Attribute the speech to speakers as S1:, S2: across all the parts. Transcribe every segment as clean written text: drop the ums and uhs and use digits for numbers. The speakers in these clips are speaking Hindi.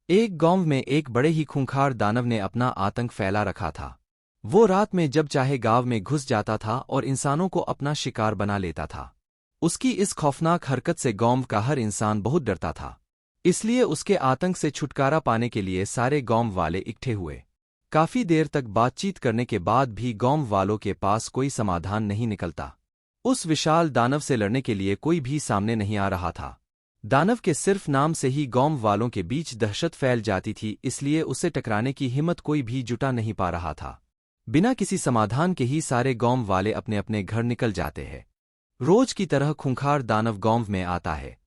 S1: एक गांव में एक बड़े ही खूंखार दानव ने अपना आतंक फैला रखा था। वो रात में जब चाहे गांव में घुस जाता था और इंसानों को अपना शिकार बना लेता था। उसकी इस खौफनाक हरकत से गांव का हर इंसान बहुत डरता था। इसलिए उसके आतंक से छुटकारा पाने के लिए सारे गांव वाले इकट्ठे हुए। काफी देर तक बातचीत करने के बाद भी गांव वालों के पास कोई समाधान नहीं निकलता। उस विशाल दानव से लड़ने के लिए कोई भी सामने नहीं आ रहा था। दानव के सिर्फ नाम से ही गांव वालों के बीच दहशत फैल जाती थी, इसलिए उसे टकराने की हिम्मत कोई भी जुटा नहीं पा रहा था। बिना किसी समाधान के ही सारे गांव वाले अपने अपने घर निकल जाते हैं। रोज की तरह खूंखार दानव गांव में आता है।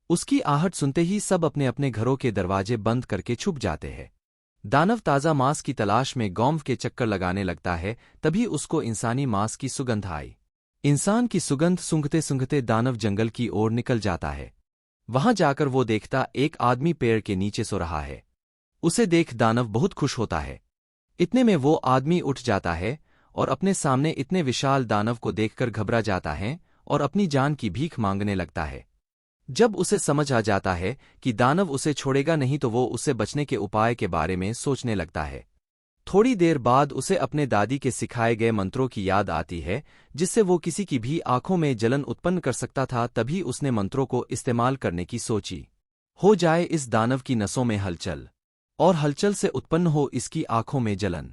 S1: उसकी आहट सुनते ही सब अपने अपने घरों के दरवाजे बंद करके छुप जाते हैं। दानव ताज़ा मांस की तलाश में गांव के चक्कर लगाने लगता है। तभी उसको इंसानी मांस की सुगंध आई। इंसान की सुगंध सूंघते सूंघते दानव जंगल की ओर निकल जाता है। वहां जाकर वो देखता एक आदमी पेड़ के नीचे सो रहा है। उसे देख दानव बहुत खुश होता है। इतने में वो आदमी उठ जाता है और अपने सामने इतने विशाल दानव को देखकर घबरा जाता है और अपनी जान की भीख मांगने लगता है। जब उसे समझ आ जाता है कि दानव उसे छोड़ेगा नहीं तो वो उससे बचने के उपाय के बारे में सोचने लगता है। थोड़ी देर बाद उसे अपने दादी के सिखाए गए मंत्रों की याद आती है, जिससे वो किसी की भी आंखों में जलन उत्पन्न कर सकता था। तभी उसने मंत्रों को इस्तेमाल करने की सोची। हो जाए इस दानव की नसों में हलचल, और हलचल से उत्पन्न हो इसकी आंखों में जलन।